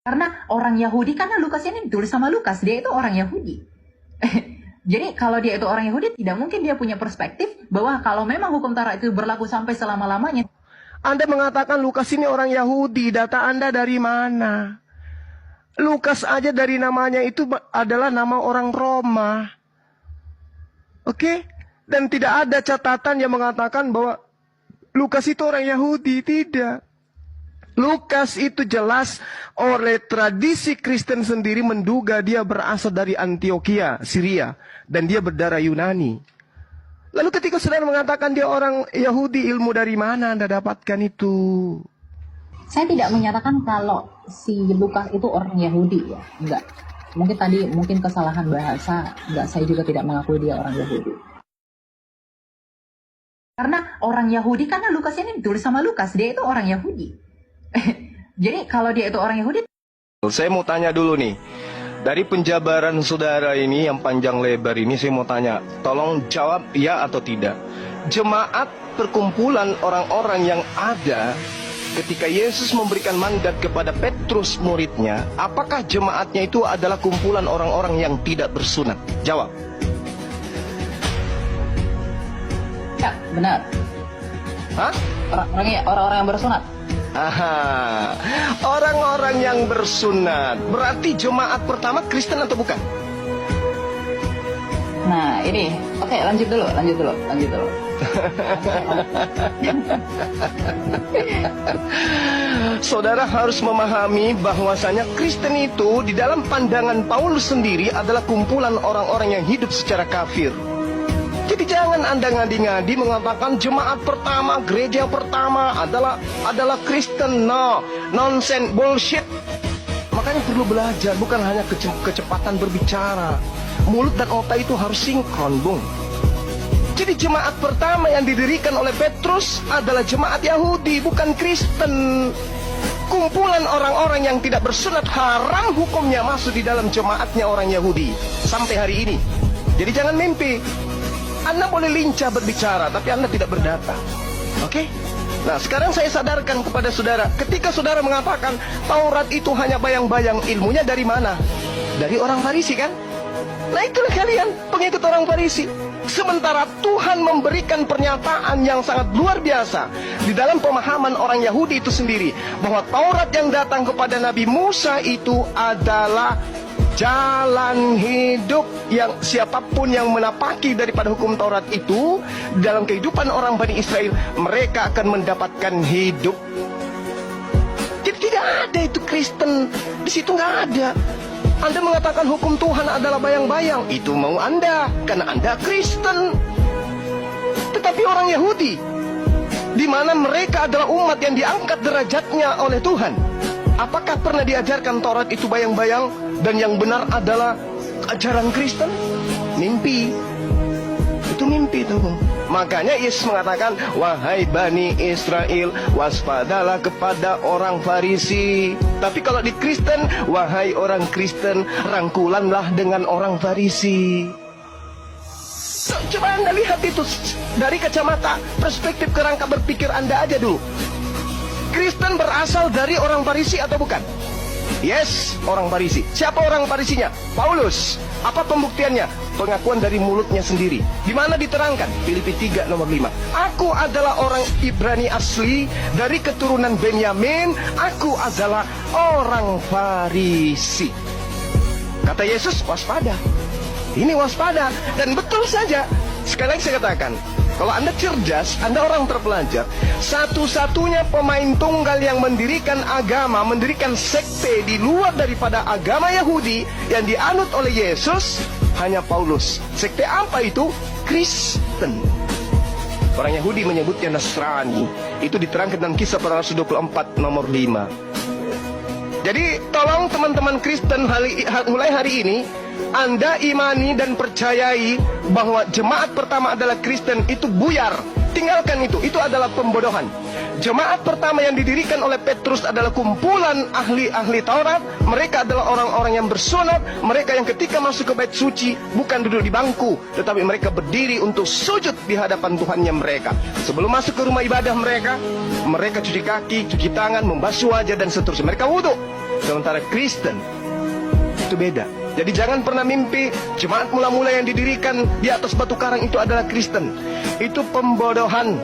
Karena orang Yahudi, karena Lukas ini ditulis sama Lukas, dia itu orang Yahudi. Jadi kalau dia itu orang Yahudi, tidak mungkin dia punya perspektif bahwa kalau memang hukum Taurat itu berlaku sampai selama-lamanya. Anda mengatakan Lukas ini orang Yahudi, data Anda dari mana? Lukas aja dari namanya itu adalah nama orang Roma. Oke? Dan tidak ada catatan yang mengatakan bahwa Lukas itu orang Yahudi, tidak. Lukas itu jelas oleh tradisi Kristen sendiri menduga dia berasal dari Antioquia, Syria. Dan dia berdarah Yunani. Lalu ketika saudara mengatakan dia orang Yahudi, ilmu dari mana Anda dapatkan itu? Saya tidak menyatakan kalau si Lukas itu orang Yahudi ya, enggak. Mungkin kesalahan bahasa, enggak, saya juga tidak mengakui dia orang Yahudi. Karena orang Yahudi, karena Lukas ini ditulis sama Lukas, dia itu orang Yahudi. Jadi kalau dia itu orang Yahudi. Saya mau tanya dulu nih, dari penjabaran saudara ini yang panjang lebar ini, saya mau tanya, tolong jawab ya atau tidak. Jemaat perkumpulan orang-orang yang ada ketika Yesus memberikan mandat kepada Petrus muridnya, apakah jemaatnya itu adalah kumpulan orang-orang yang tidak bersunat? Jawab. Ya, benar. Hah? Orang-orang yang bersunat. Aha, orang-orang yang bersunat. Berarti jemaat pertama Kristen atau bukan? Nah, ini. Oke, lanjut dulu. Saudara harus memahami bahwasanya Kristen itu di dalam pandangan Paulus sendiri adalah kumpulan orang-orang yang hidup secara kafir. Jadi jangan Anda ngadi-ngadi mengatakan jemaat pertama, gereja pertama adalah Kristen. No, nonsense, bullshit. Makanya perlu belajar, bukan hanya kecepatan berbicara. Mulut dan otak itu harus sinkron, Bung. Jadi jemaat pertama yang didirikan oleh Petrus adalah jemaat Yahudi, bukan Kristen. Kumpulan orang-orang yang tidak bersunat haram hukumnya masuk di dalam jemaatnya orang Yahudi sampai hari ini. Jadi jangan mimpi. Anda boleh lincah berbicara, tapi Anda tidak berdata. Oke? Nah, sekarang saya sadarkan kepada saudara, ketika saudara mengatakan Taurat itu hanya bayang-bayang, ilmunya dari mana? Dari orang Farisi kan? Nah, itulah kalian, pengikut orang Farisi. Sementara Tuhan memberikan pernyataan yang sangat luar biasa di dalam pemahaman orang Yahudi itu sendiri, bahwa Taurat yang datang kepada Nabi Musa itu adalah jalan hidup yang siapapun yang menapaki daripada hukum Taurat itu dalam kehidupan orang Bani Israel, mereka akan mendapatkan hidup. Jadi tidak ada itu Kristen di situ, nggak ada. Anda mengatakan hukum Tuhan adalah bayang-bayang, itu mau Anda karena Anda Kristen. Tetapi orang Yahudi, di mana mereka adalah umat yang diangkat derajatnya oleh Tuhan, apakah pernah diajarkan Taurat itu bayang-bayang dan yang benar adalah ajaran Kristen? Mimpi. Itu mimpi tuh. Makanya Yesus mengatakan, wahai Bani Israel, waspadalah kepada orang Farisi. Tapi kalau di Kristen, wahai orang Kristen, rangkulanlah dengan orang Farisi. Coba Anda lihat itu dari kacamata perspektif kerangka berpikir Anda aja dulu. Kristen berasal dari orang Farisi atau bukan? Yes, orang Farisi. Siapa orang Farisinya? Paulus. Apa pembuktiannya? Pengakuan dari mulutnya sendiri. Di mana diterangkan? Filipi 3 nomor 5. Aku adalah orang Ibrani asli dari keturunan Benyamin. Aku adalah orang Farisi. Kata Yesus, waspada. Ini waspada. Dan betul saja. Sekali lagi saya katakan, kalau Anda cerdas, Anda orang terpelajar, satu-satunya pemain tunggal yang mendirikan agama, mendirikan sekte di luar daripada agama Yahudi yang dianut oleh Yesus, hanya Paulus. Sekte apa itu? Kristen. Orang Yahudi menyebutnya Nasrani. Itu diterangkan dalam Kisah Para Rasul 24 nomor 5. Jadi tolong teman-teman Kristen mulai hari ini, Anda imani dan percayai bahwa jemaat pertama adalah Kristen, itu buyar. Tinggalkan itu adalah pembodohan. Jemaat pertama yang didirikan oleh Petrus adalah kumpulan ahli-ahli Taurat. Mereka adalah orang-orang yang bersunat. Mereka yang ketika masuk ke bait suci bukan duduk di bangku, tetapi mereka berdiri untuk sujud di hadapan Tuhannya mereka. Sebelum masuk ke rumah ibadah mereka cuci kaki, cuci tangan, membasuh wajah dan seterusnya. Mereka wudhu. Sementara Kristen itu beda. Jadi jangan pernah mimpi jemaat mula-mula yang didirikan di atas batu karang itu adalah Kristen. Itu pembodohan.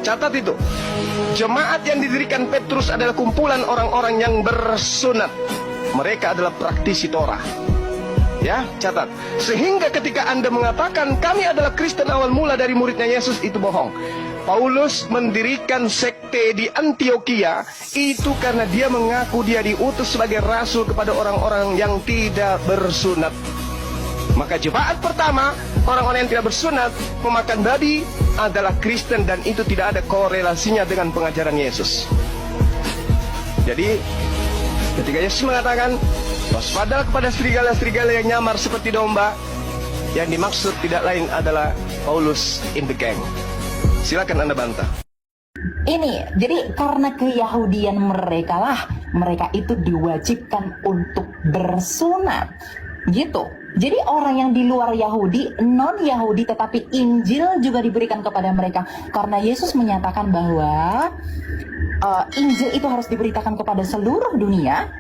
Catat itu. Jemaat yang didirikan Petrus adalah kumpulan orang-orang yang bersunat. Mereka adalah praktisi Torah. Ya, catat. Sehingga ketika Anda mengatakan kami adalah Kristen awal mula dari muridnya Yesus, itu bohong. Paulus mendirikan sekte di Antioquia itu karena dia mengaku dia diutus sebagai rasul kepada orang-orang yang tidak bersunat. Maka jemaat pertama, orang-orang yang tidak bersunat memakan babi adalah Kristen, dan itu tidak ada korelasinya dengan pengajaran Yesus. Jadi ketika Yesus mengatakan waspadalah kepada serigala-serigala yang nyamar seperti domba, yang dimaksud tidak lain adalah Paulus in the gang. Silakan Anda bantah. Ini, jadi karena keyahudian mereka lah, mereka itu diwajibkan untuk bersunat, gitu. Jadi orang yang di luar Yahudi, non-Yahudi, tetapi Injil juga diberikan kepada mereka. Karena Yesus menyatakan bahwa Injil itu harus diberitakan kepada seluruh dunia,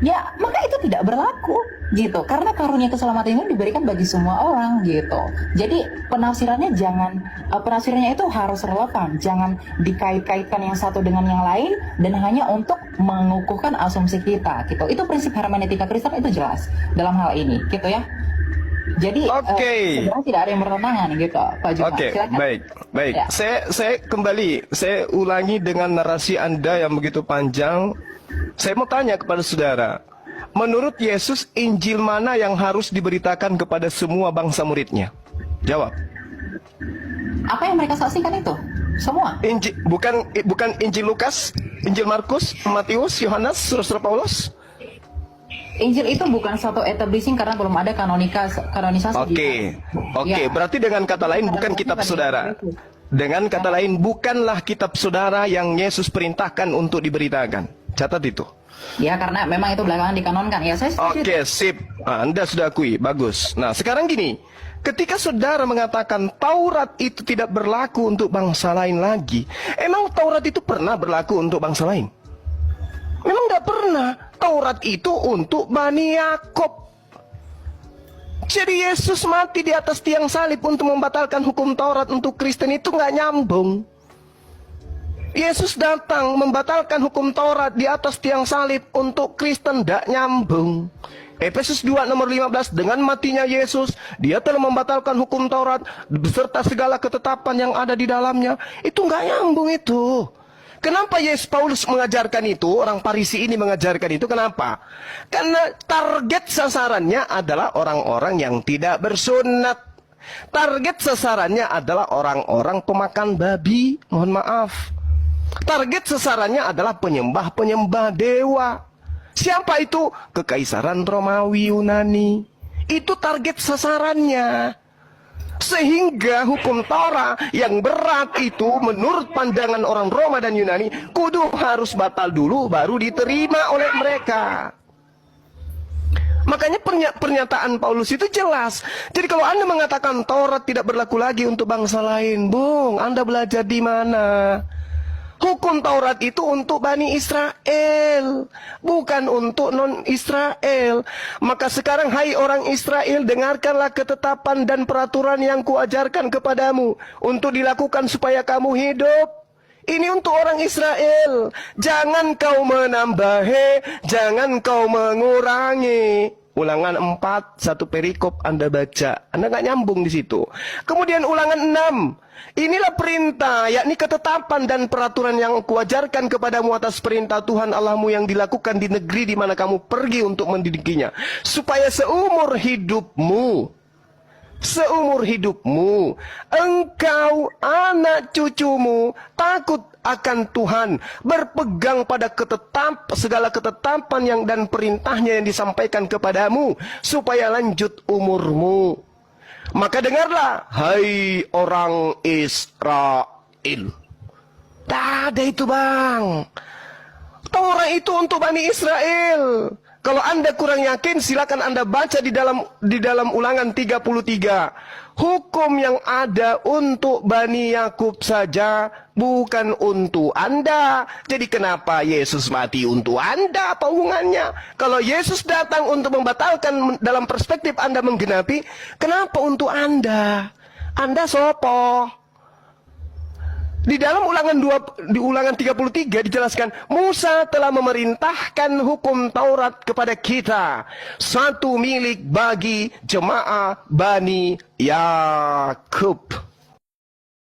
ya maka itu tidak berlaku, gitu. Karena karunia keselamatan itu diberikan bagi semua orang, gitu. Jadi penafsirannya penafsirannya itu harus relevan, jangan dikait-kaitkan yang satu dengan yang lain dan hanya untuk mengukuhkan asumsi kita, gitu. Itu prinsip hermeneutika Kristen itu jelas dalam hal ini, gitu ya. Jadi sebenarnya tidak ada yang bertentangan, gitu, Pak Juma. Oke, baik. Ya. Saya kembali, saya ulangi dengan narasi Anda yang begitu panjang. Saya mau tanya kepada saudara, menurut Yesus, Injil mana yang harus diberitakan kepada semua bangsa muridnya? Jawab. Apa yang mereka saksikan itu? Semua? Bukan Injil Lukas, Injil Markus, Matius, Yohanes, Surat-surat Paulus? Injil itu bukan satu establishing karena belum ada kanonisasi. Oke. Ya. Berarti dengan kata lain bukan kitab saudara. Dengan kata lain bukanlah kitab saudara yang Yesus perintahkan untuk diberitakan. Catat itu. Ya, karena memang itu belakangan dikanonkan. Ya, saya setuju. Oke, sip. Anda sudah akui, bagus. Nah, sekarang gini, ketika saudara mengatakan Taurat itu tidak berlaku untuk bangsa lain lagi, emang Taurat itu pernah berlaku untuk bangsa lain? Memang tidak pernah. Taurat itu untuk Bani Yakob. Jadi Yesus mati di atas tiang salib untuk membatalkan hukum Taurat untuk Kristen itu nggak nyambung. Yesus datang membatalkan hukum Taurat di atas tiang salib untuk Kristen, tidak nyambung. Efesus 2 nomor 15, dengan matinya Yesus, dia telah membatalkan hukum Taurat beserta segala ketetapan yang ada di dalamnya. Itu nggak nyambung itu. Kenapa Paulus mengajarkan itu? Orang Farisi ini mengajarkan itu. Kenapa? Karena target sasarannya adalah orang-orang yang tidak bersunat. Target sasarannya adalah orang-orang pemakan babi. Mohon maaf. Target sasarannya adalah penyembah-penyembah dewa. Siapa itu? Kekaisaran Romawi Yunani. Itu target sasarannya. Sehingga hukum Torah yang berat itu menurut pandangan orang Roma dan Yunani kudu harus batal dulu baru diterima oleh mereka. Makanya pernyataan Paulus itu jelas. Jadi kalau Anda mengatakan Taurat tidak berlaku lagi untuk bangsa lain, Bung, Anda belajar di mana? Hukum Taurat itu untuk Bani Israel, bukan untuk non-Israel. Maka sekarang, hai orang Israel, dengarkanlah ketetapan dan peraturan yang kuajarkan kepadamu untuk dilakukan supaya kamu hidup. Ini untuk orang Israel. Jangan kau menambahi, jangan kau mengurangi. Ulangan 4, satu perikop Anda baca. Anda nggak nyambung di situ. Kemudian ulangan 6. Inilah perintah, yakni ketetapan dan peraturan yang kuajarkan kepadamu atas perintah Tuhan Allahmu yang dilakukan di negeri di mana kamu pergi untuk mendidikinya. Supaya seumur hidupmu, engkau, anak cucumu, takut akan Tuhan, berpegang pada segala ketetapan yang dan perintahnya yang disampaikan kepadamu, supaya lanjut umurmu. Maka dengarlah, hai orang Israel. Tak ada itu, Bang. Taurat itu untuk Bani Israel. Kalau Anda kurang yakin, silakan Anda baca di dalam Ulangan 33. Hukum yang ada untuk Bani Yakub saja, bukan untuk Anda. Jadi kenapa Yesus mati untuk Anda? Apa hubungannya? Kalau Yesus datang untuk membatalkan dalam perspektif Anda menggenapi, kenapa untuk Anda? Anda sopo? Di dalam di Ulangan 33 dijelaskan, Musa telah memerintahkan hukum Taurat kepada kita, satu milik bagi jemaah Bani Yakub.